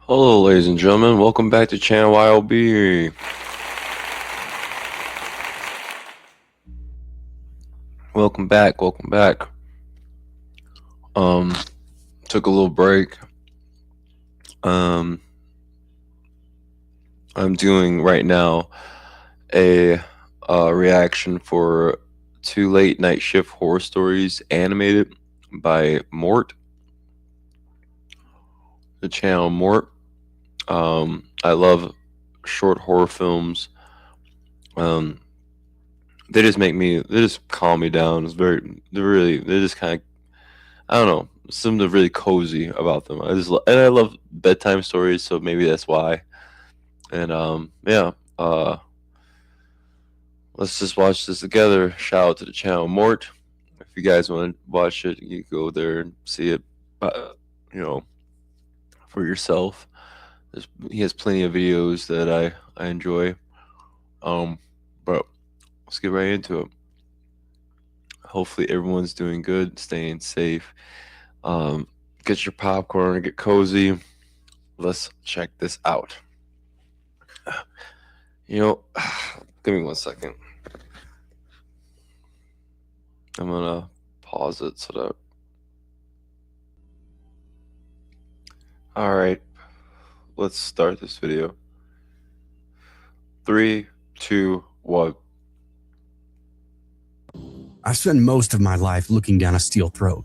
Hello, ladies and gentlemen. Welcome back to channel Y.O.B. Welcome back. Welcome back. Took a little break. I'm doing right now a reaction for 2 late night shift horror stories animated by Mort, the channel Mort. I love short horror films. They just calm me down. They're just kind of, I don't know, something really cozy about them. And I love bedtime stories, so maybe that's why. And yeah, let's just watch this together. Shout out to the channel Mort. If you guys want to watch it, you go there and see it, you know, for yourself. He has plenty of videos that I enjoy. But let's get right into it. Hopefully everyone's doing good, staying safe. Get your popcorn, get cozy. Let's check this out. Give me 1 second. I'm gonna pause it so that. All right, let's start this video. 3, 2, 1. I spent most of my life looking down a steel throat.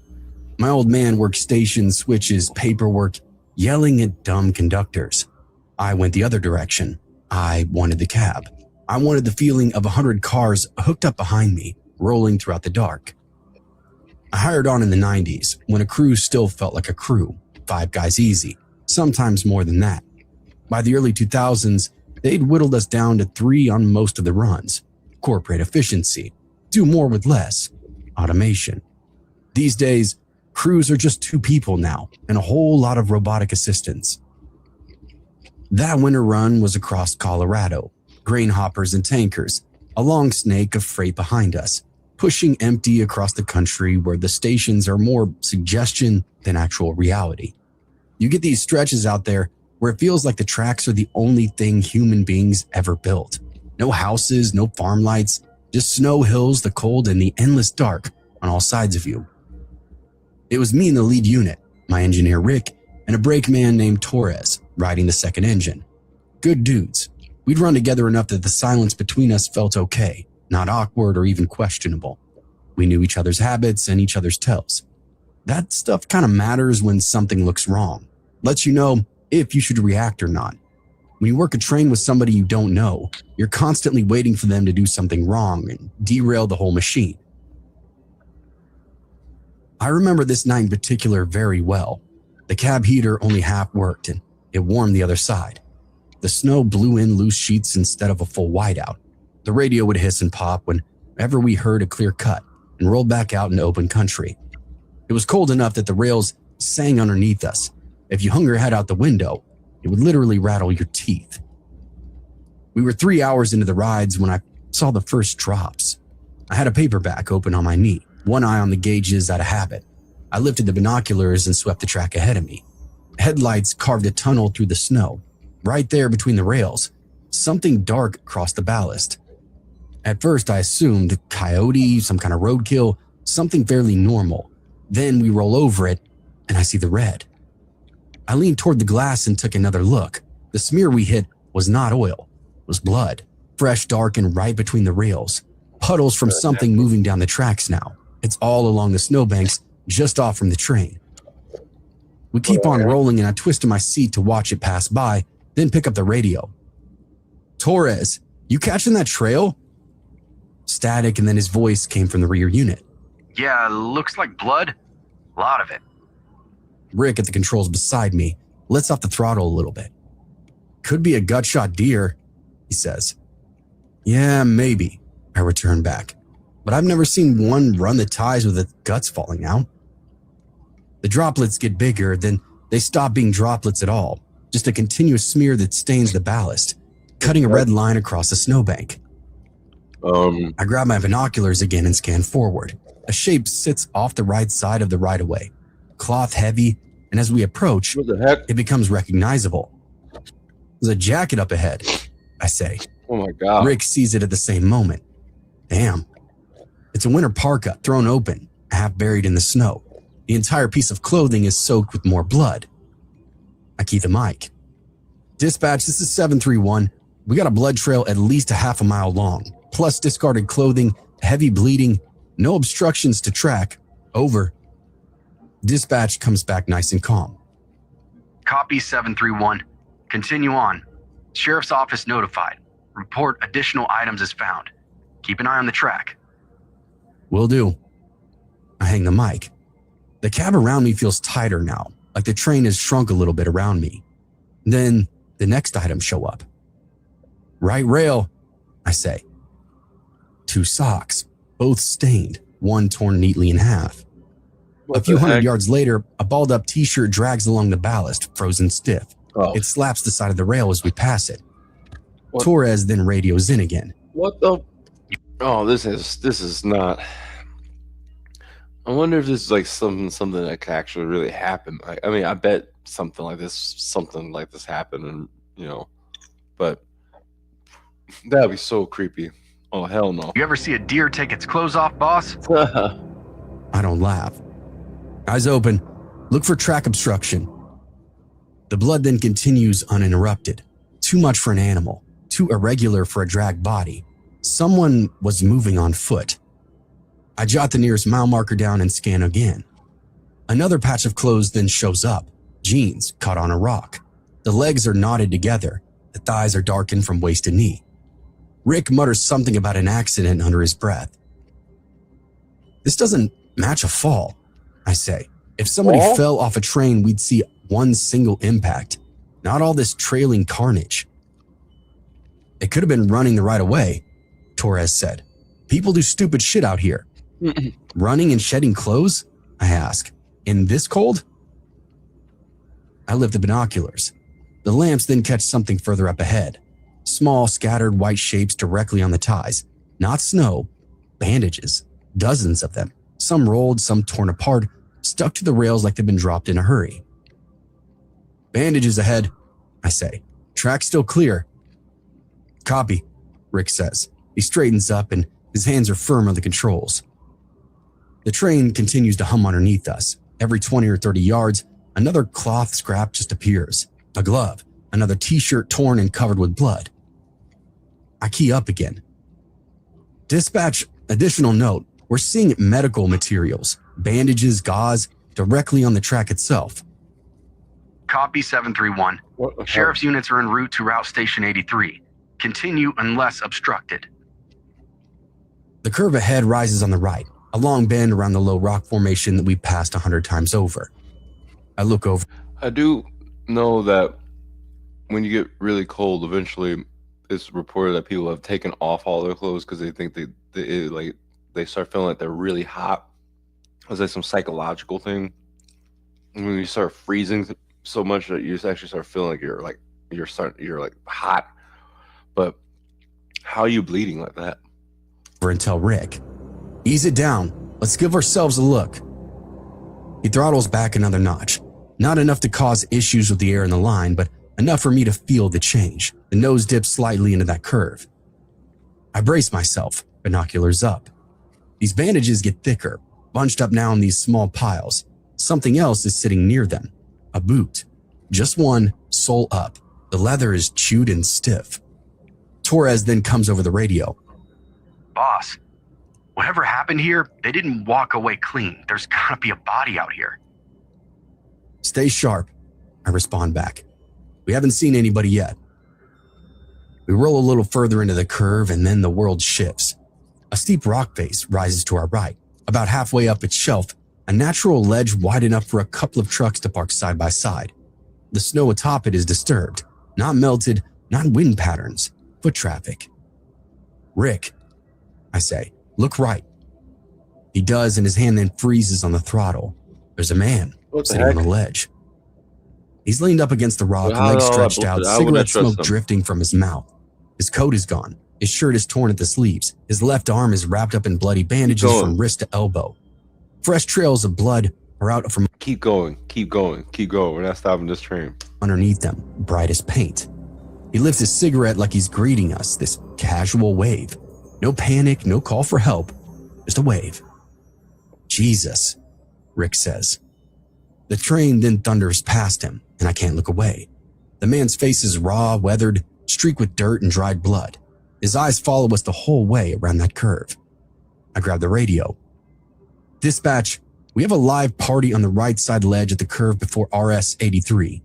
My old man worked stations, switches, paperwork, yelling at dumb conductors. I went the other direction. I wanted the cab. I wanted the feeling of 100 cars hooked up behind me, rolling throughout the dark. I hired on in the 90s, when a crew still felt like a crew, 5 guys easy, sometimes more than that. By the early 2000s, they'd whittled us down to 3 on most of the runs. Corporate efficiency. Do more with less. Automation. These days, crews are just 2 people now, and a whole lot of robotic assistants. That winter run was across Colorado, grain hoppers and tankers, a long snake of freight behind us, pushing empty across the country where the stations are more suggestion than actual reality. You get these stretches out there where it feels like the tracks are the only thing human beings ever built. No houses, no farm lights, just snow hills, the cold, and the endless dark on all sides of you. It was me in the lead unit, my engineer Rick, and a brakeman named Torres riding the second engine. Good dudes. We'd run together enough that the silence between us felt okay, not awkward or even questionable. We knew each other's habits and each other's tells. That stuff kind of matters when something looks wrong. Lets you know if you should react or not. When you work a train with somebody you don't know, you're constantly waiting for them to do something wrong and derail the whole machine. I remember this night in particular very well. The cab heater only half worked and it warmed the other side. The snow blew in loose sheets instead of a full whiteout. The radio would hiss and pop whenever we heard a clear cut and rolled back out into open country. It was cold enough that the rails sang underneath us. If you hung your head out the window, it would literally rattle your teeth. We were 3 hours into the rides when I saw the first drops. I had a paperback open on my knee, one eye on the gauges out of habit. I lifted the binoculars and swept the track ahead of me. Headlights carved a tunnel through the snow. Right there between the rails, something dark crossed the ballast. At first I assumed coyote, some kind of roadkill, something fairly normal. Then we roll over it and I see the red. I leaned toward the glass and took another look. The smear we hit was not oil. It was blood, fresh, dark, and right between the rails. Puddles from something moving down the tracks now. It's all along the snowbanks, just off from the train. We keep on rolling and I twist in my seat to watch it pass by, then pick up the radio. Torres, you catching that trail? Static, and then his voice came from the rear unit. Yeah, looks like blood. A lot of it. Rick at the controls beside me lets off the throttle a little bit. Could be a gut-shot deer, he says. Yeah, maybe, I return back. But I've never seen one run the ties with its guts falling out. The droplets get bigger, then they stop being droplets at all. Just a continuous smear that stains the ballast, cutting a red line across the snowbank. I grab my binoculars again and scan forward. A shape sits off the right side of the right-of-way. Cloth heavy, and as we approach, What the heck? it becomes recognizable. There's a jacket up ahead, I say. Oh my God. Rick sees it at the same moment. Damn. It's a winter parka thrown open, half buried in the snow. The entire piece of clothing is soaked with more blood. I key the mic. Dispatch, this is 731. We got a blood trail at least a half a mile long, plus discarded clothing, heavy bleeding, no obstructions to track. Over. Dispatch comes back nice and calm. Copy 731. Continue on. Sheriff's office notified. Report additional items as found. Keep an eye on the track. Will do. I hang the mic. The cab around me feels tighter now, like the train has shrunk a little bit around me. Then the next items show up. Right rail, I say. 2 socks, both stained, one torn neatly in half. A few hundred yards later, a balled up t-shirt drags along the ballast, frozen stiff. Oh. It slaps the side of the rail as we pass it. What? Torres then radios in again. What the? Oh, this is not. I wonder if this is like something that could actually really happen. I mean, I bet something like this happened, and but that'd be so creepy. Oh, hell no. You ever see a deer take its clothes off, boss? I don't laugh. Eyes open. Look for track obstruction. The blood then continues uninterrupted. Too much for an animal. Too irregular for a dragged body. Someone was moving on foot. I jot the nearest mile marker down and scan again. Another patch of clothes then shows up. Jeans caught on a rock. The legs are knotted together. The thighs are darkened from waist to knee. Rick mutters something about an accident under his breath. This doesn't match a fall, I say. If somebody fell off a train, we'd see one single impact, not all this trailing carnage. It could have been running the right of way, Torres said. People do stupid shit out here. Running and shedding clothes? I ask. In this cold? I lift the binoculars. The lamps then catch something further up ahead. Small, scattered white shapes directly on the ties. Not snow, bandages. Dozens of them. Some rolled, some torn apart, stuck to the rails like they've been dropped in a hurry. Bandages ahead, I say. Track still clear. Copy, Rick says. He straightens up and his hands are firm on the controls. The train continues to hum underneath us. Every 20 or 30 yards, another cloth scrap just appears. A glove, another t-shirt torn and covered with blood. I key up again. Dispatch, additional note, we're seeing medical materials, bandages, gauze, directly on the track itself. Copy 731. Sheriff's units are en route to Route Station 83. Continue unless obstructed. The curve ahead rises on the right, a long bend around the low rock formation that we've passed 100 times over. I look over. I do know that when you get really cold, eventually it's reported that people have taken off all their clothes because they think they start feeling like they're really hot. It's like some psychological thing. And when you start freezing so much that you just actually start feeling like you're hot. But how are you bleeding like that? And tell Rick, ease it down. Let's give ourselves a look. He throttles back another notch. Not enough to cause issues with the air in the line, but enough for me to feel the change. The nose dips slightly into that curve. I brace myself, binoculars up. These bandages get thicker, bunched up now in these small piles. Something else is sitting near them. A boot. Just one, sole up. The leather is chewed and stiff. Torres then comes over the radio. Boss, whatever happened here, they didn't walk away clean. There's gotta be a body out here. Stay sharp, I respond back. We haven't seen anybody yet. We roll a little further into the curve and then the world shifts. A steep rock face rises to our right. About halfway up its shelf, a natural ledge wide enough for a couple of trucks to park side by side. The snow atop it is disturbed, not melted, not wind patterns, foot traffic. Rick, I say, look right. He does, and his hand then freezes on the throttle. There's a man sitting on the ledge. He's leaned up against the rock, legs stretched out, cigarette smoke drifting from his mouth. His coat is gone. His shirt is torn at the sleeves. His left arm is wrapped up in bloody bandages from wrist to elbow. Fresh trails of blood are out from Keep going. We're not stopping this train. underneath them, bright as paint. He lifts his cigarette like he's greeting us, this casual wave. No panic, no call for help, just a wave. Jesus, Rick says. The train then thunders past him, and I can't look away. The man's face is raw, weathered, streaked with dirt and dried blood. His eyes follow us the whole way around that curve. I grab the radio. Dispatch, we have a live party on the right side ledge at the curve before RS 83.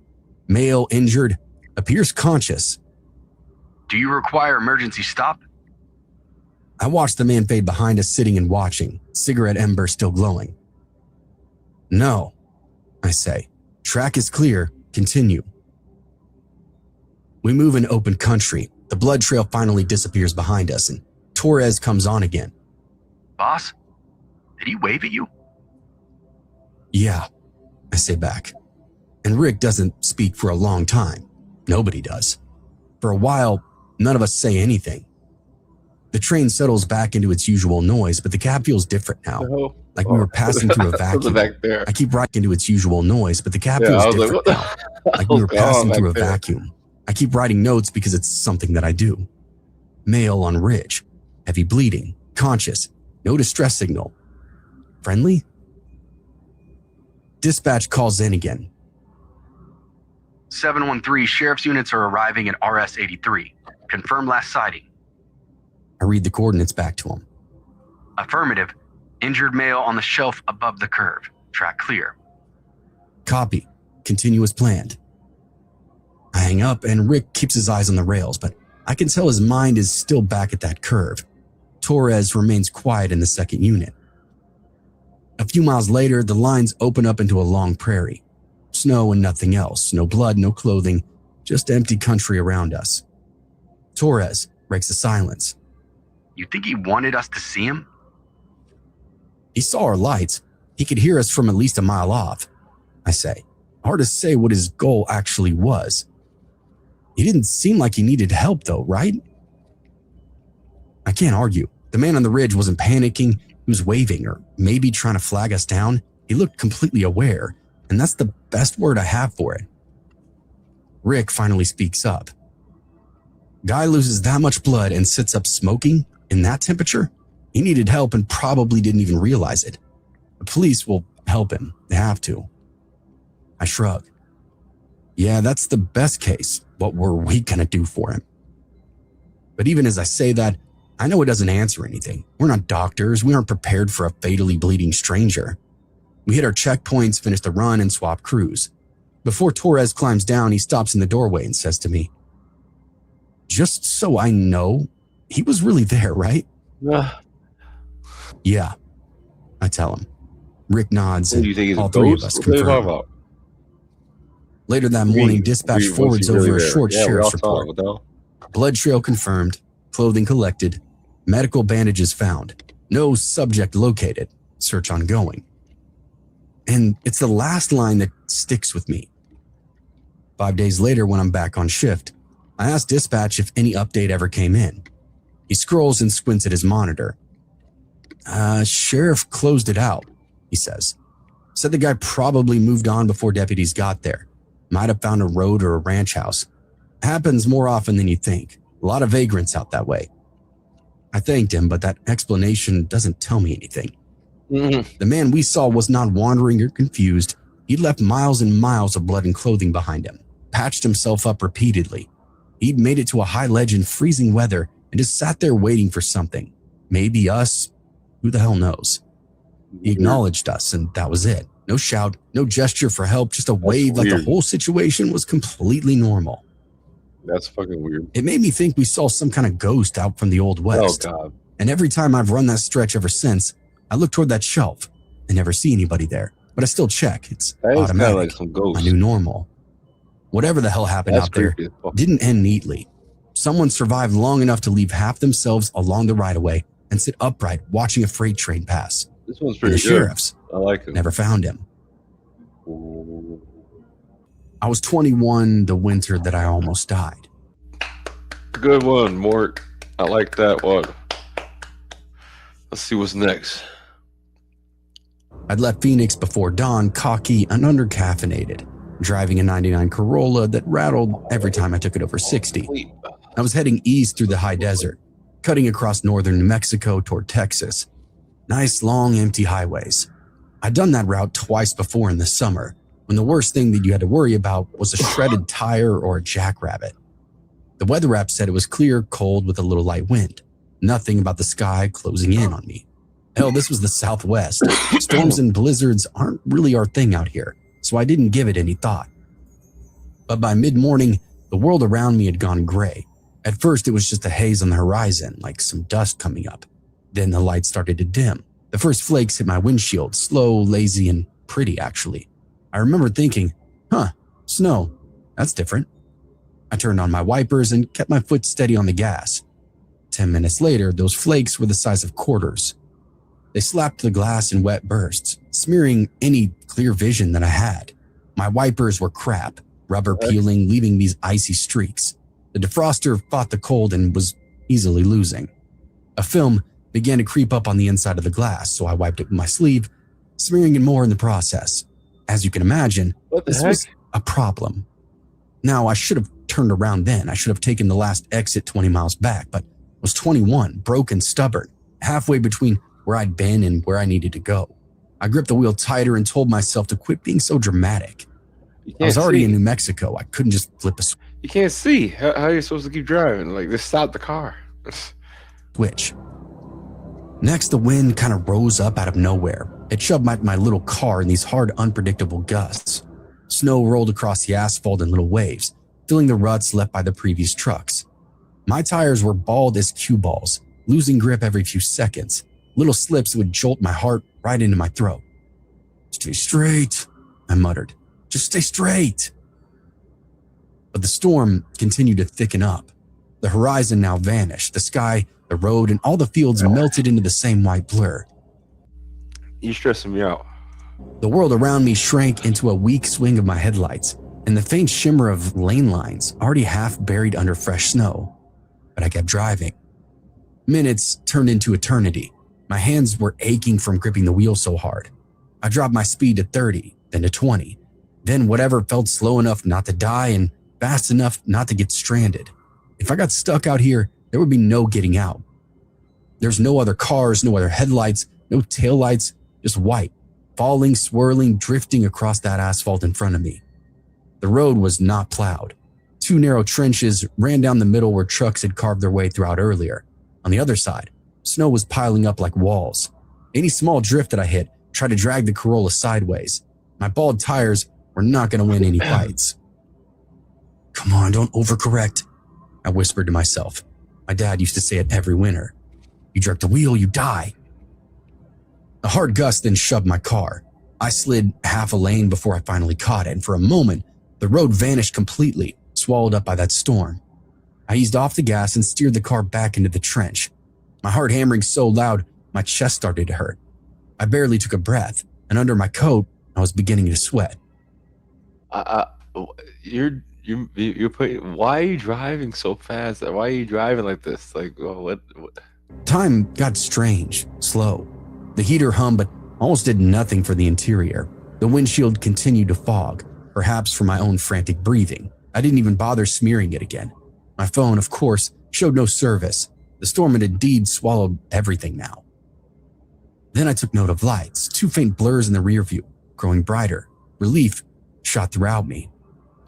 Male injured, appears conscious. Do you require emergency stop? I watch the man fade behind us, sitting and watching, cigarette ember still glowing. No, I say. Track is clear. Continue. We move in open country. The blood trail finally disappears behind us, and Torres comes on again. Boss, did he wave at you? Yeah, I say back. And Rick doesn't speak for a long time. Nobody does. For a while, none of us say anything. The train settles back into its usual noise, but the cab feels different now. Like we were passing through a vacuum. Back there. I keep riding into its usual noise, but the cab feels different now. Like we were passing through a vacuum. I keep writing notes because it's something that I do. Male on ridge. Heavy bleeding. Conscious. No distress signal. Friendly? Dispatch calls in again. 713, sheriff's units are arriving at RS 83. Confirm last sighting. I read the coordinates back to him. Affirmative. Injured male on the shelf above the curve. Track clear. Copy. Continue as planned. I hang up and Rick keeps his eyes on the rails, but I can tell his mind is still back at that curve. Torres remains quiet in the second unit. A few miles later, the lines open up into a long prairie. Snow and nothing else. No blood, no clothing, just empty country around us. Torres breaks the silence. You think he wanted us to see him? He saw our lights. He could hear us from at least a mile off, I say. Hard to say what his goal actually was. He didn't seem like he needed help though, right? I can't argue. The man on the ridge wasn't panicking. He was waving or maybe trying to flag us down. He looked completely aware, and that's the best word I have for it. Rick finally speaks up. Guy loses that much blood and sits up smoking in that temperature? He needed help and probably didn't even realize it. The police will help him. They have to. I shrug. Yeah, that's the best case. What were we gonna do for him? But even as I say that, I know it doesn't answer anything. We're not doctors. We aren't prepared for a fatally bleeding stranger. We hit our checkpoints, finish the run, and swap crews. Before Torres climbs down, he stops in the doorway and says to me, "Just so I know, he was really there, right?" Yeah, I tell him. Rick nods, What do you think and he's all a three of ghost? us What are you talking confirm. about? Later that morning, dispatch forwards over a short sheriff's report. Blood trail confirmed, clothing collected, medical bandages found, no subject located, search ongoing. And it's the last line that sticks with me. 5 days later, when I'm back on shift, I ask dispatch if any update ever came in. He scrolls and squints at his monitor. Sheriff closed it out, he says. Said the guy probably moved on before deputies got there. Might have found a road or a ranch house. Happens more often than you think. A lot of vagrants out that way. I thanked him, but that explanation doesn't tell me anything. The man we saw was not wandering or confused. He'd left miles and miles of blood and clothing behind him, patched himself up repeatedly. He'd made it to a high ledge in freezing weather and just sat there waiting for something. Maybe us. Who the hell knows? He acknowledged us, and that was it. No shout, no gesture for help, just a wave like the whole situation was completely normal. That's fucking weird. It made me think we saw some kind of ghost out from the Old West. Oh, God. And every time I've run that stretch ever since, I look toward that shelf and never see anybody there. But I still check. It's automatic. Like some ghost. My new normal. Whatever the hell happened out there didn't end neatly. Someone survived long enough to leave half themselves along the right-of-way and sit upright watching a freight train pass. This one's pretty good. The sheriffs I like it. Never found him. I was 21 the winter that I almost died. Good one, Mort. I like that one. Let's see what's next. I'd left Phoenix before dawn, cocky and under-caffeinated, driving a 99 Corolla that rattled every time I took it over 60. Wait, I was heading east through the high desert, cutting across northern New Mexico toward Texas. Nice, long, empty highways. I'd done that route twice before in the summer, when the worst thing that you had to worry about was a shredded tire or a jackrabbit. The weather app said it was clear, cold with a little light wind. Nothing about the sky closing in on me. Hell, this was the Southwest. Storms and blizzards aren't really our thing out here, so I didn't give it any thought. But by mid-morning, the world around me had gone gray. At first, it was just a haze on the horizon, like some dust coming up. Then the light started to dim. The first flakes hit my windshield, slow, lazy, and pretty, actually. I remember thinking, snow, that's different. I turned on my wipers and kept my foot steady on the gas. 10 minutes later, those flakes were the size of quarters. They slapped the glass in wet bursts, smearing any clear vision that I had. My wipers were crap, rubber peeling, leaving these icy streaks. The defroster fought the cold and was easily losing. A film began to creep up on the inside of the glass, so I wiped it with my sleeve, smearing it more in the process. As you can imagine, this was a problem. Now, I should have turned around then. I should have taken the last exit 20 miles back, but I was 21, broke and stubborn, halfway between where I'd been and where I needed to go. I gripped the wheel tighter and told myself to quit being so dramatic. I was already in New Mexico. I couldn't just flip a You can't see. How are you supposed to keep driving? Like, just stop the car. switch. Next, the wind kind of rose up out of nowhere. It shoved my little car in these hard, unpredictable gusts. Snow rolled across the asphalt in little waves, filling the ruts left by the previous trucks. My tires were bald as cue balls, losing grip every few seconds. Little slips would jolt my heart right into my throat. "Stay straight," I muttered. "Just stay straight." But the storm continued to thicken up. The horizon now vanished. The sky, the road, and all the fields melted into the same white blur. You're stressing me out. The world around me shrank into a weak swing of my headlights and the faint shimmer of lane lines already half buried under fresh snow. But I kept driving. Minutes turned into eternity. My hands were aching from gripping the wheel so hard. I dropped my speed to 30, then to 20, then whatever felt slow enough not to die and fast enough not to get stranded. If I got stuck out here, there would be no getting out. There's no other cars, no other headlights, no taillights, just white, falling, swirling, drifting across that asphalt in front of me. The road was not plowed. 2 narrow trenches ran down the middle where trucks had carved their way throughout earlier. On the other side, snow was piling up like walls. Any small drift that I hit tried to drag the Corolla sideways. My bald tires were not going to win any fights. "Come on, don't overcorrect," I whispered to myself. My dad used to say it every winter. "You jerk the wheel, you die." A hard gust then shoved my car. I slid half a lane before I finally caught it, and for a moment, the road vanished completely, swallowed up by that storm. I eased off the gas and steered the car back into the trench. My heart hammering so loud, my chest started to hurt. I barely took a breath, and under my coat, I was beginning to sweat. You're putting. Why are you driving so fast? Why are you driving like this? Like, what? Time got strange, slow. The heater hummed, but almost did nothing for the interior. The windshield continued to fog, perhaps from my own frantic breathing. I didn't even bother smearing it again. My phone, of course, showed no service. The storm had indeed swallowed everything now. Then I took note of lights, 2 faint blurs in the rear view, growing brighter. Relief shot throughout me.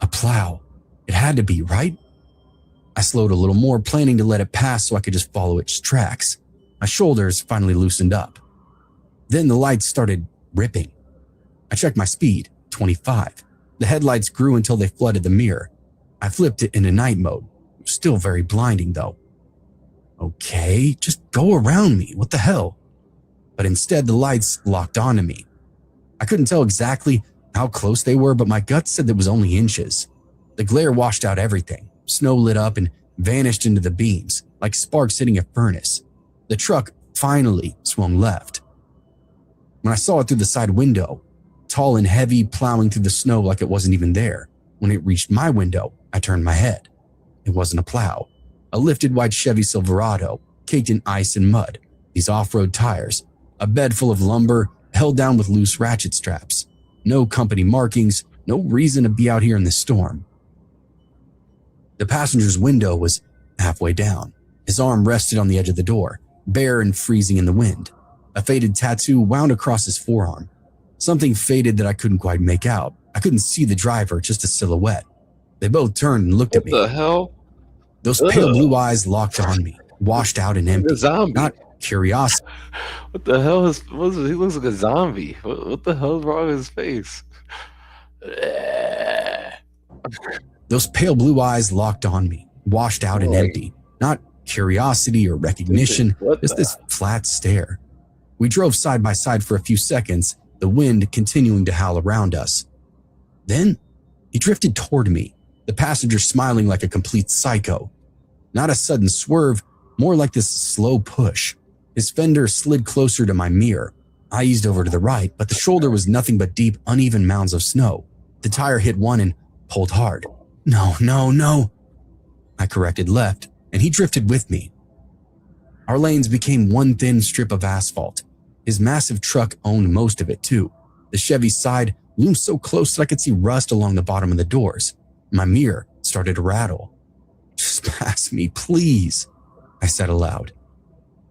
A plow. It had to be, right? I slowed a little more, planning to let it pass so I could just follow its tracks. My shoulders finally loosened up. Then the lights started ripping. I checked my speed, 25. The headlights grew until they flooded the mirror. I flipped it into night mode. It was still very blinding though. Okay, just go around me, what the hell? But instead the lights locked onto me. I couldn't tell exactly how close they were, but my gut said it was only inches. The glare washed out everything. Snow lit up and vanished into the beams, like sparks hitting a furnace. The truck finally swung left. When I saw it through the side window, tall and heavy, plowing through the snow like it wasn't even there. When it reached my window, I turned my head. It wasn't a plow. A lifted white Chevy Silverado, caked in ice and mud, these off-road tires, a bed full of lumber, held down with loose ratchet straps. No company markings, no reason to be out here in the storm. The passenger's window was halfway down. His arm rested on the edge of the door, bare and freezing in the wind. A faded tattoo wound across his forearm. Something faded that I couldn't quite make out. I couldn't see the driver, just a silhouette. They both turned and looked at me. What the hell? Those pale blue eyes locked on me, washed out and Like empty. a zombie. Not curiosity. What the hell is? He looks like a zombie. What the hell is wrong with his face? Those pale blue eyes locked on me, washed out and empty. Not curiosity or recognition, just this flat stare. We drove side by side for a few seconds, the wind continuing to howl around us. Then he drifted toward me, the passenger smiling like a complete psycho. Not a sudden swerve, more like this slow push. His fender slid closer to my mirror. I eased over to the right, but the shoulder was nothing but deep, uneven mounds of snow. The tire hit one and pulled hard. No, no, no. I corrected left, and he drifted with me. Our lanes became one thin strip of asphalt. His massive truck owned most of it, too. The Chevy's side loomed so close that I could see rust along the bottom of the doors. My mirror started to rattle. Just pass me, please, I said aloud.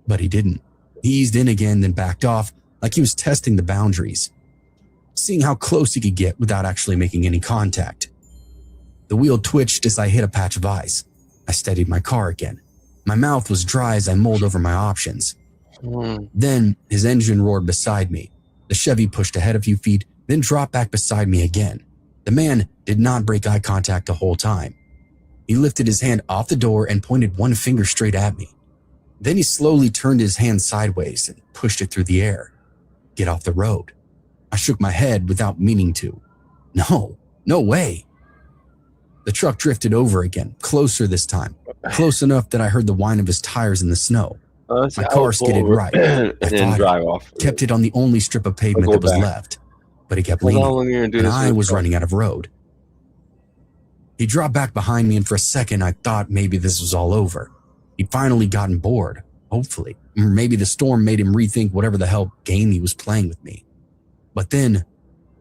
But he didn't. He eased in again, then backed off, like he was testing the boundaries, seeing how close he could get without actually making any contact. The wheel twitched as I hit a patch of ice. I steadied my car again. My mouth was dry as I mulled over my options. Then his engine roared beside me. The Chevy pushed ahead a few feet, then dropped back beside me again. The man did not break eye contact the whole time. He lifted his hand off the door and pointed one finger straight at me. Then he slowly turned his hand sideways and pushed it through the air. Get off the road. I shook my head without meaning to. No way. The truck drifted over again, closer this time, close enough that I heard the whine of his tires in the snow. My car skidded right. and I then drive off. kept it on the only strip of pavement that was left, but he kept How long leaning, are you gonna do and this I with was the truck? running out of road. He dropped back behind me, and for a second I thought maybe this was all over. He'd finally gotten bored, hopefully. Or maybe the storm made him rethink whatever the hell game he was playing with me. But then,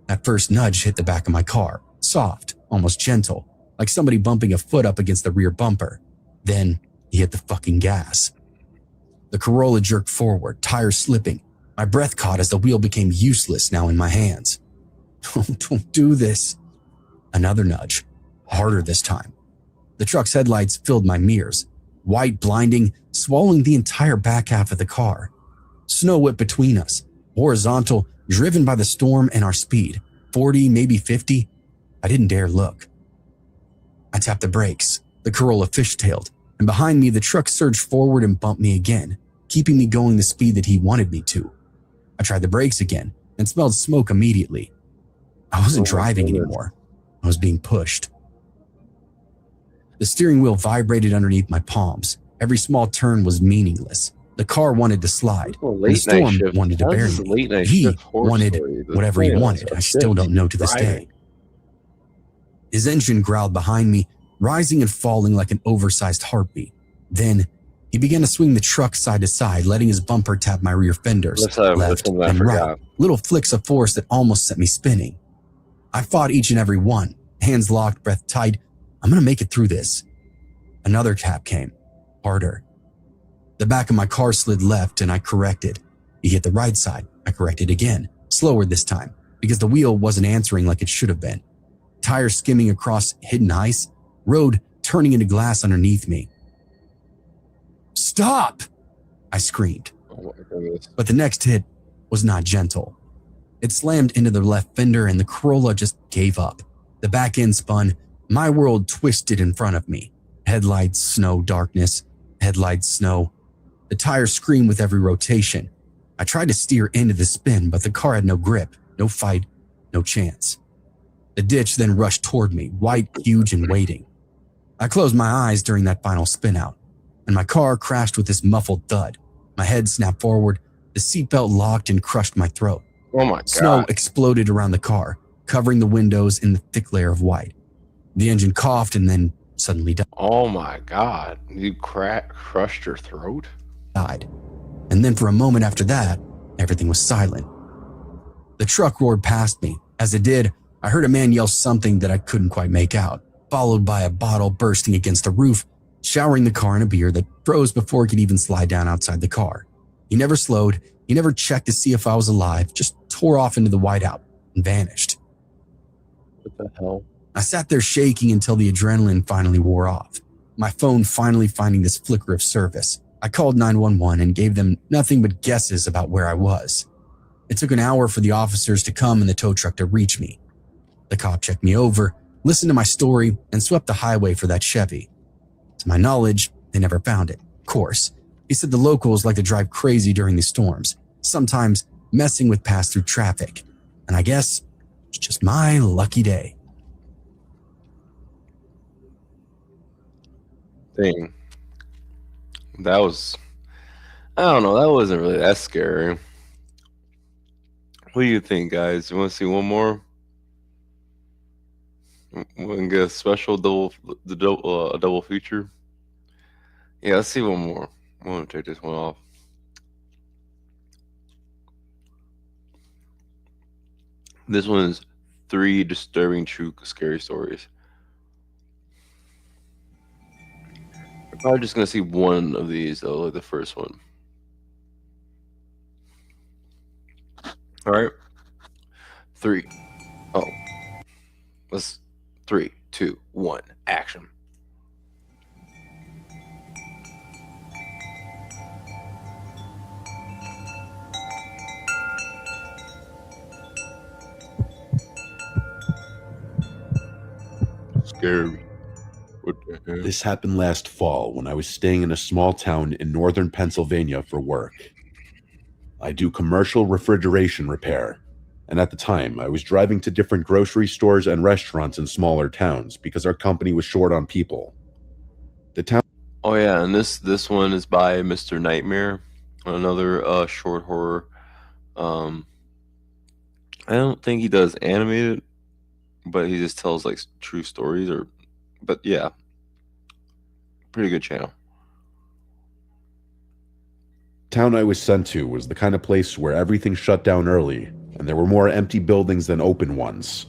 that first nudge hit the back of my car, soft, almost gentle, like somebody bumping a foot up against the rear bumper. Then he hit the fucking gas. The Corolla jerked forward, tires slipping. My breath caught as the wheel became useless now in my hands. Don't do this. Another nudge, harder this time. The truck's headlights filled my mirrors, white blinding, swallowing the entire back half of the car. Snow whipped between us, horizontal, driven by the storm and our speed, 40, maybe 50. I didn't dare look. I tapped the brakes. The Corolla fishtailed, and behind me the truck surged forward and bumped me again, keeping me going the speed that he wanted me to. I tried the brakes again and smelled smoke immediately. I wasn't driving anymore. I was being pushed. The steering wheel vibrated underneath my palms. Every small turn was meaningless. The car wanted to slide. And the storm wanted to bury me. He wanted whatever he wanted. I still don't know to this day. His engine growled behind me, rising and falling like an oversized heartbeat. Then he began to swing the truck side to side, letting his bumper tap my rear fenders, left and right. Little flicks of force that almost sent me spinning. I fought each and every one, hands locked, breath tight. I'm going to make it through this. Another tap came, harder. The back of my car slid left and I corrected. He hit the right side. I corrected again, slower this time, because the wheel wasn't answering like it should have been. Tires skimming across hidden ice, road turning into glass underneath me. Stop! I screamed. Oh my goodness. But the next hit was not gentle. It slammed into the left fender and the Corolla just gave up. The back end spun. My world twisted in front of me. Headlights, snow, darkness. Headlights, snow. The tires screamed with every rotation. I tried to steer into the spin, but the car had no grip, no fight, no chance. The ditch then rushed toward me, white, huge, and waiting. I closed my eyes during that final spin out, and my car crashed with this muffled thud. My head snapped forward, the seatbelt locked and crushed my throat. Oh my God. Snow exploded around the car, covering the windows in the thick layer of white. The engine coughed and then suddenly Oh my God. You crushed your throat? died. And then for a moment after that, everything was silent. The truck roared past me. As it did, I heard a man yell something that I couldn't quite make out, followed by a bottle bursting against the roof, showering the car in a beer that froze before it could even slide down outside the car. He never slowed, he never checked to see if I was alive, just tore off into the whiteout and vanished. What the hell? I sat there shaking until the adrenaline finally wore off, my phone finally finding this flicker of service. I called 911 and gave them nothing but guesses about where I was. It took an hour for the officers to come and the tow truck to reach me. The cop checked me over, listened to my story, and swept the highway for that Chevy. To my knowledge, they never found it, of course. He said the locals like to drive crazy during the storms, sometimes messing with pass-through traffic. And I guess it's just my lucky day. Dang. That was, I don't know, that wasn't really that scary. What do you think, guys? You want to see one more? Want to get a special a double feature? Yeah, let's see one more. I'm gonna take this one off. This one is 3 disturbing true scary stories. I'm probably just gonna see one of these though, like the first one. All right. 3. Oh. Let's 3, 2, 1, action. Scary. What the hell? This happened last fall when I was staying in a small town in northern Pennsylvania for work. I do commercial refrigeration repair, and at the time I was driving to different grocery stores and restaurants in smaller towns because our company was short on people. The town. Oh yeah, and this one is by Mr. Nightmare, another short horror. I don't think he does animated, but he just tells like true stories but yeah, pretty good channel. Town I was sent to was the kind of place where everything shut down early, and there were more empty buildings than open ones.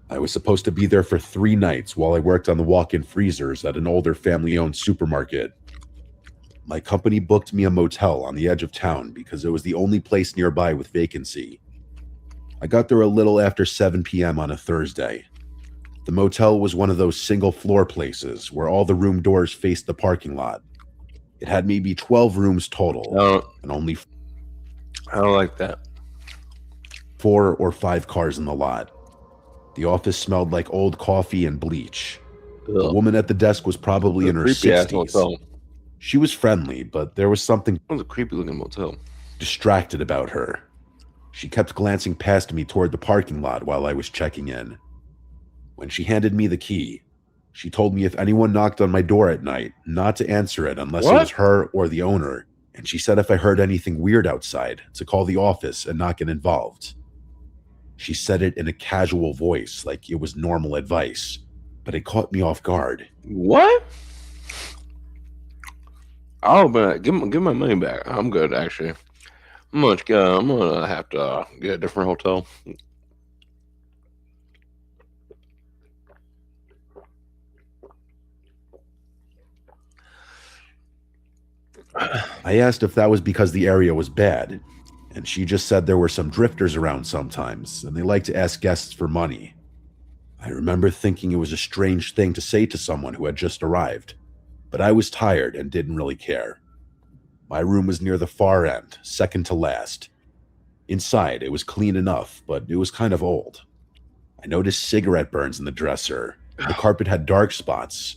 I was supposed to be there for 3 nights while I worked on the walk-in freezers at an older family-owned supermarket. My company booked me a motel on the edge of town because it was the only place nearby with vacancy. I got there a little after 7 p.m. on a Thursday. The motel was one of those single-floor places where all the room doors faced the parking lot. It had maybe 12 rooms total, and only I don't like that. 4 or 5 cars in the lot. The office smelled like old coffee and bleach. The woman at the desk was probably in her 60s. She was friendly, but there was something It was a creepy looking motel. Distracted about her. She kept glancing past me toward the parking lot while I was checking in. When she handed me the key, she told me if anyone knocked on my door at night, not to answer it unless it was her or the owner. And she said if I heard anything weird outside, to call the office and not get involved. She said it in a casual voice, like it was normal advice, but it caught me off guard. What? Oh, but give my money back. I'm good, actually. I'm gonna have to get a different hotel. I asked if that was because the area was bad, and she just said there were some drifters around sometimes, and they like to ask guests for money. I remember thinking it was a strange thing to say to someone who had just arrived, but I was tired and didn't really care. My room was near the far end, second to last. Inside, it was clean enough, but it was kind of old. I noticed cigarette burns in the dresser. The carpet had dark spots.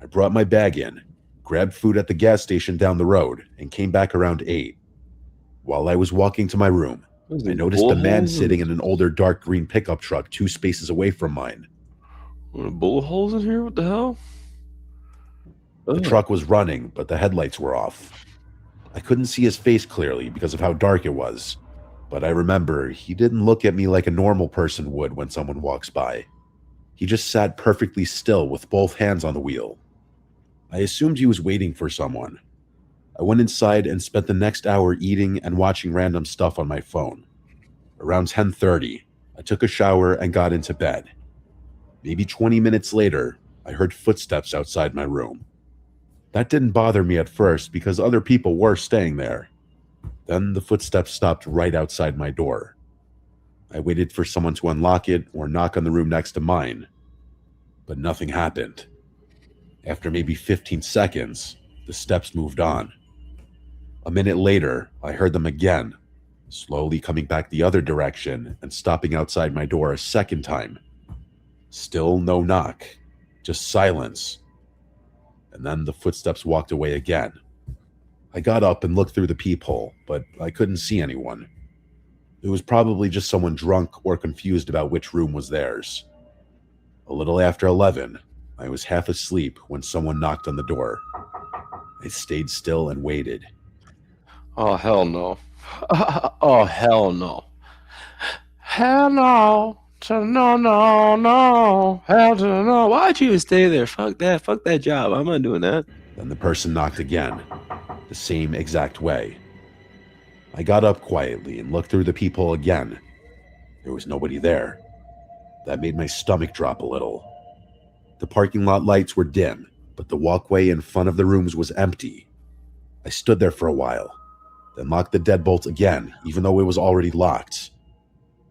I brought my bag in, grabbed food at the gas station down the road, and came back around 8. While I was walking to my room, I noticed a man sitting in an older dark green pickup truck 2 spaces away from mine. Bullet holes in here? What the hell? The truck was running, but the headlights were off. I couldn't see his face clearly because of how dark it was, but I remember he didn't look at me like a normal person would when someone walks by. He just sat perfectly still with both hands on the wheel. I assumed he was waiting for someone. I went inside and spent the next hour eating and watching random stuff on my phone. Around 10:30, I took a shower and got into bed. Maybe 20 minutes later, I heard footsteps outside my room. That didn't bother me at first because other people were staying there. Then the footsteps stopped right outside my door. I waited for someone to unlock it or knock on the room next to mine, but nothing happened. After maybe 15 seconds, the steps moved on. A minute later, I heard them again, slowly coming back the other direction and stopping outside my door a second time. Still no knock, just silence. And then the footsteps walked away again. I got up and looked through the peephole, but I couldn't see anyone. It was probably just someone drunk or confused about which room was theirs. A little after 11, I was half asleep when someone knocked on the door. I stayed still and waited. Oh, hell no. Oh, hell no. Hell no. No, no, no. Hell to no. Why'd you even stay there? Fuck that. Fuck that job. I'm not doing that. Then the person knocked again, the same exact way. I got up quietly and looked through the peephole again. There was nobody there. That made my stomach drop a little. The parking lot lights were dim, but the walkway in front of the rooms was empty. I stood there for a while, then locked the deadbolt again, even though it was already locked.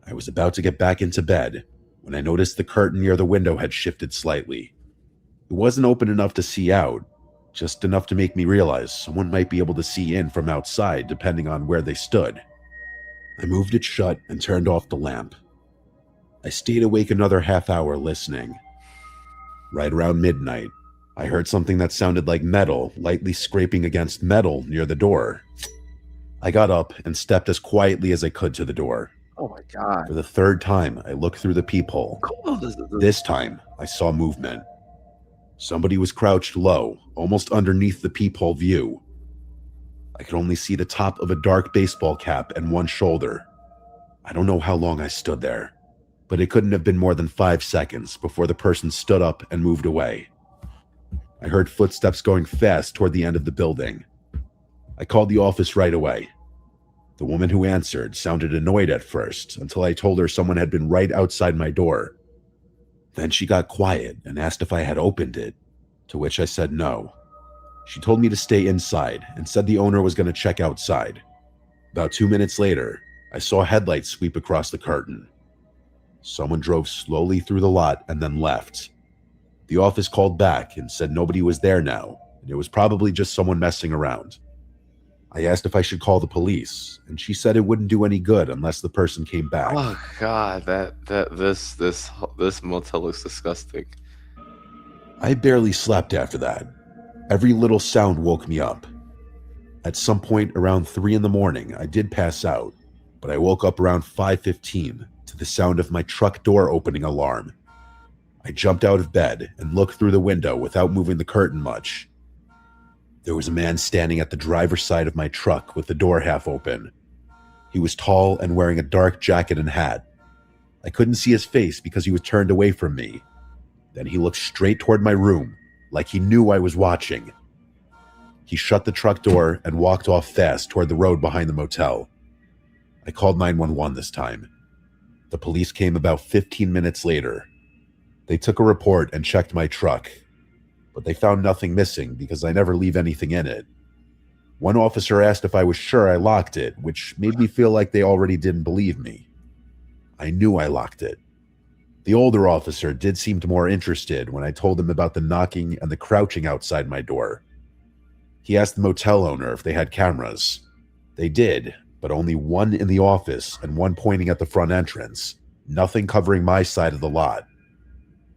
I was about to get back into bed when I noticed the curtain near the window had shifted slightly. It wasn't open enough to see out, just enough to make me realize someone might be able to see in from outside depending on where they stood. I moved it shut and turned off the lamp. I stayed awake another half hour listening. Right around midnight, I heard something that sounded like metal lightly scraping against metal near the door. I got up and stepped as quietly as I could to the door. Oh my God. For the third time, I looked through the peephole. This time, I saw movement. Somebody was crouched low, almost underneath the peephole view. I could only see the top of a dark baseball cap and one shoulder. I don't know how long I stood there, but it couldn't have been more than 5 seconds before the person stood up and moved away. I heard footsteps going fast toward the end of the building. I called the office right away. The woman who answered sounded annoyed at first until I told her someone had been right outside my door. Then she got quiet and asked if I had opened it, to which I said no. She told me to stay inside and said the owner was going to check outside. About 2 minutes later, I saw headlights sweep across the curtain. Someone drove slowly through the lot and then left. The office called back and said nobody was there now, and it was probably just someone messing around. I asked if I should call the police, and she said it wouldn't do any good unless the person came back. Oh God, this motel looks disgusting. I barely slept after that. Every little sound woke me up. At some point around 3 in the morning, I did pass out, but I woke up around 5:15 to the sound of my truck door opening alarm. I jumped out of bed and looked through the window without moving the curtain much. There was a man standing at the driver's side of my truck with the door half open. He was tall and wearing a dark jacket and hat. I couldn't see his face because he was turned away from me. Then he looked straight toward my room, like he knew I was watching. He shut the truck door and walked off fast toward the road behind the motel. I called 911 this time. The police came about 15 minutes later. They took a report and checked my truck, but they found nothing missing because I never leave anything in it. One officer asked if I was sure I locked it, which made me feel like they already didn't believe me. I knew I locked it. The older officer did seem more interested when I told him about the knocking and the crouching outside my door. He asked the motel owner if they had cameras. They did, but only one in the office and one pointing at the front entrance, nothing covering my side of the lot.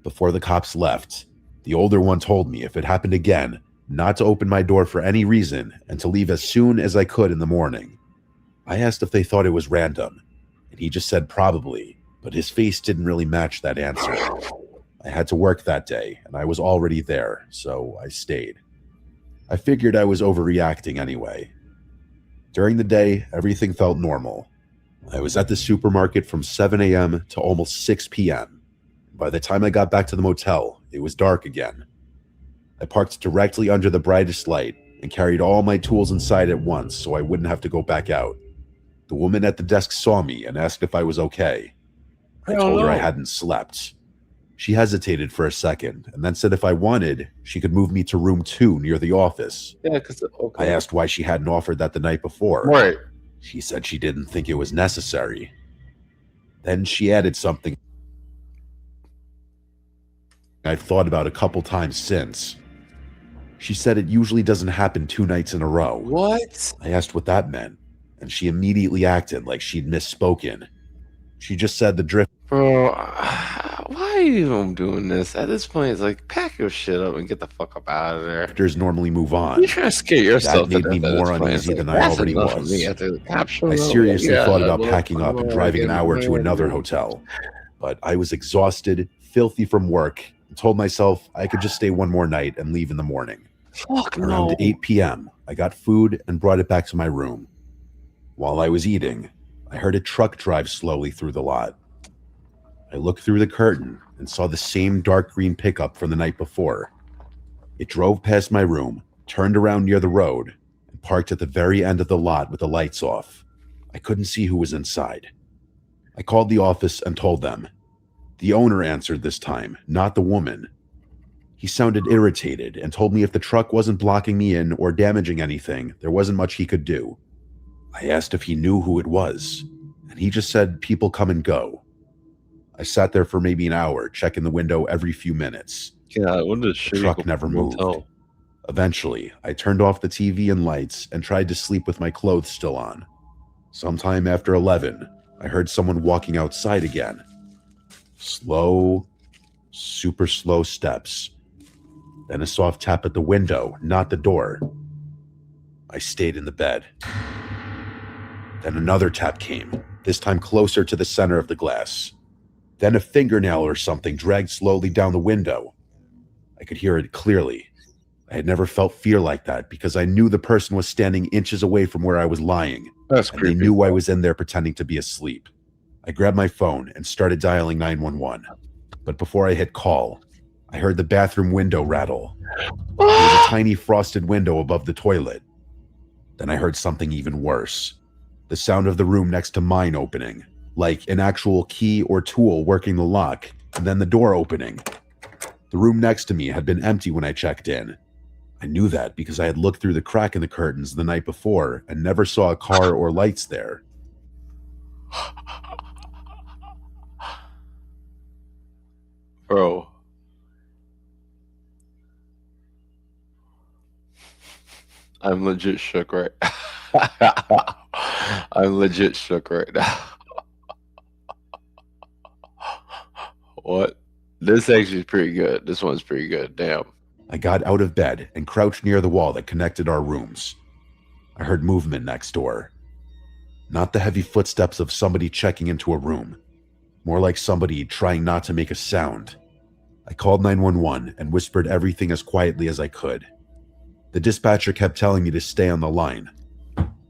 Before the cops left, the older one told me if it happened again, not to open my door for any reason and to leave as soon as I could in the morning. I asked if they thought it was random, and he just said probably, but his face didn't really match that answer. I had to work that day, and I was already there, so I stayed. I figured I was overreacting anyway. During the day, everything felt normal. I was at the supermarket from 7 a.m. to almost 6 p.m. By the time I got back to the motel, it was dark again. I parked directly under the brightest light and carried all my tools inside at once so I wouldn't have to go back out. The The woman at the desk saw me and asked if I was okay. I told her I hadn't slept. She hesitated for a second and then said if I wanted, she could move me to room 2 near the office. Yeah, because I asked why she hadn't offered that the night before. Right. She said she didn't think it was necessary. Then she added something I've thought about a couple times since. She said it usually doesn't happen 2 nights in a row. What? I asked what that meant, and she immediately acted like she'd misspoken. She just said the drift. Bro, why are you even doing this? At this point, it's like, pack your shit up and get the fuck up out of there. Drifters normally move on. You're trying to scare yourself. That made me more uneasy than I already was. I seriously thought about packing up and driving an hour to another hotel. But I was exhausted, filthy from work, and told myself I could just stay one more night and leave in the morning. Fuck no. Around 8 p.m., I got food and brought it back to my room. While I was eating, I heard a truck drive slowly through the lot. I looked through the curtain and saw the same dark green pickup from the night before. It drove past my room, turned around near the road, and parked at the very end of the lot with the lights off. I couldn't see who was inside. I called the office and told them. The owner answered this time, not the woman. He sounded irritated and told me if the truck wasn't blocking me in or damaging anything, there wasn't much he could do. I asked if he knew who it was, and he just said people come and go. I sat there for maybe an hour, checking the window every few minutes. Yeah, what the truck never moved. Eventually, I turned off the TV and lights and tried to sleep with my clothes still on. Sometime after 11, I heard someone walking outside again. Slow, super slow steps. Then a soft tap at the window, not the door. I stayed in the bed. Then another tap came, this time closer to the center of the glass. Then a fingernail or something dragged slowly down the window. I could hear it clearly. I had never felt fear like that because I knew the person was standing inches away from where I was lying. That's and creepy. They knew I was in there pretending to be asleep. I grabbed my phone and started dialing 911. But before I hit call, I heard the bathroom window rattle. There was a tiny frosted window above the toilet. Then I heard something even worse. The sound of the room next to mine opening, like an actual key or tool working the lock, and then the door opening. The room next to me had been empty when I checked in. I knew that because I had looked through the crack in the curtains the night before and never saw a car or lights there. Bro. I'm legit shook right I'm legit shook right now. What? This actually is pretty good. This one's pretty good. Damn. I got out of bed and crouched near the wall that connected our rooms. I heard movement next door. Not the heavy footsteps of somebody checking into a room. More like somebody trying not to make a sound. I called 911 and whispered everything as quietly as I could. The dispatcher kept telling me to stay on the line.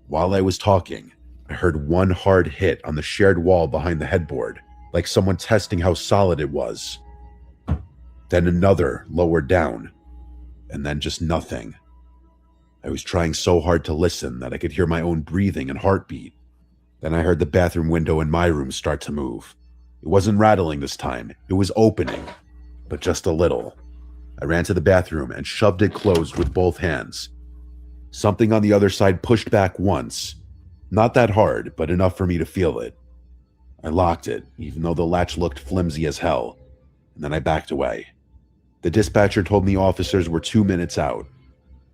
While I was talking, I heard one hard hit on the shared wall behind the headboard, like someone testing how solid it was. Then another lower down, and then just nothing. I was trying so hard to listen that I could hear my own breathing and heartbeat. Then I heard the bathroom window in my room start to move. It wasn't rattling this time, it was opening, but just a little. I ran to the bathroom and shoved it closed with both hands. Something on the other side pushed back once. Not that hard, but enough for me to feel it. I locked it, even though the latch looked flimsy as hell, and then I backed away. The dispatcher told me officers were 2 minutes out.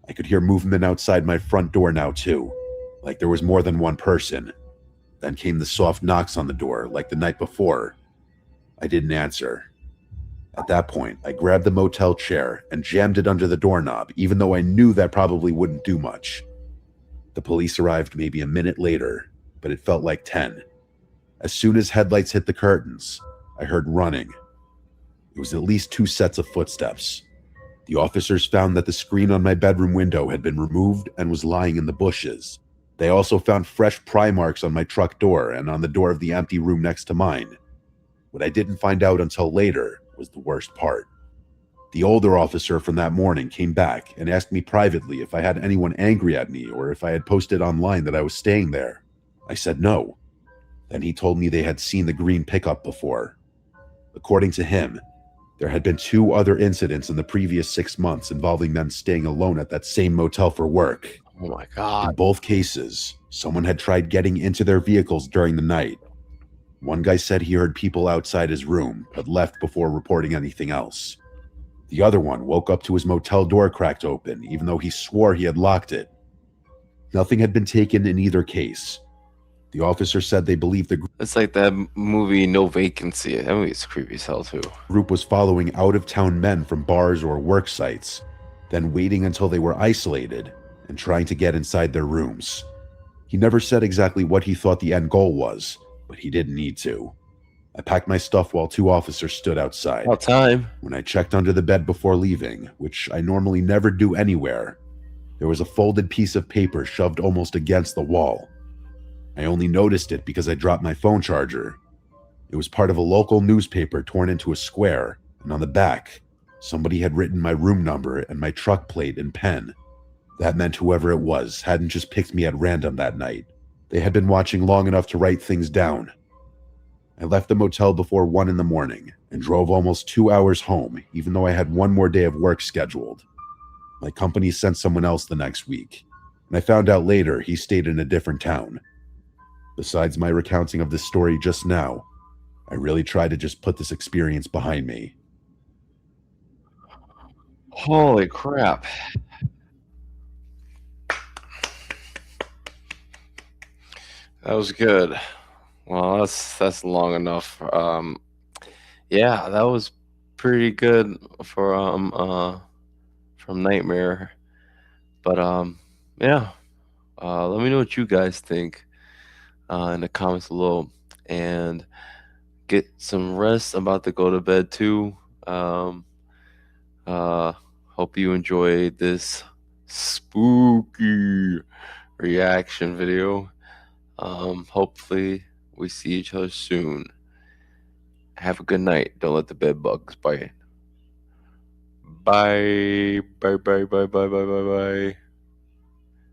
I could hear movement outside my front door now too, like there was more than one person. Then came the soft knocks on the door, like the night before. I didn't answer. At that point, I grabbed the motel chair and jammed it under the doorknob, even though I knew that probably wouldn't do much. The police arrived maybe a minute later, but it felt like 10. As soon as headlights hit the curtains, I heard running. It was at least 2 sets of footsteps. The officers found that the screen on my bedroom window had been removed and was lying in the bushes. They also found fresh pry marks on my truck door and on the door of the empty room next to mine. What I didn't find out until later was the worst part. The older officer from that morning came back and asked me privately if I had anyone angry at me or if I had posted online that I was staying there. I said no. Then he told me they had seen the green pickup before. According to him, there had been 2 other incidents in the previous 6 months involving men staying alone at that same motel for work. Oh my God. In both cases, someone had tried getting into their vehicles during the night. One guy said he heard people outside his room, but left before reporting anything else. The other one woke up to his motel door cracked open, even though he swore he had locked it. Nothing had been taken in either case. The officer said they believed the It's like that movie No Vacancy. That movie's creepy as hell too. group was following out-of-town men from bars or work sites, then waiting until they were isolated and trying to get inside their rooms. He never said exactly what he thought the end goal was, but he didn't need to. I packed my stuff while 2 officers stood outside. About time. When I checked under the bed before leaving, which I normally never do anywhere, there was a folded piece of paper shoved almost against the wall. I only noticed it because I dropped my phone charger. It was part of a local newspaper torn into a square, and on the back, somebody had written my room number and my truck plate in pen. That meant whoever it was hadn't just picked me at random that night. They had been watching long enough to write things down. I left the motel before 1 in the morning and drove almost 2 hours home, even though I had 1 more day of work scheduled. My company sent someone else the next week, and I found out later he stayed in a different town. Besides my recounting of this story just now, I really tried to just put this experience behind me. Holy crap. That was good. Well, that's long enough. Yeah, that was pretty good for from Nightmare. But yeah. Let me know what you guys think in the comments below, and get some rest. I'm about to go to bed too. Hope you enjoyed this spooky reaction video. Hopefully we see each other soon. Have a good night. Don't let the bed bugs bite. Bye. Bye, bye, bye, bye, bye, bye, bye.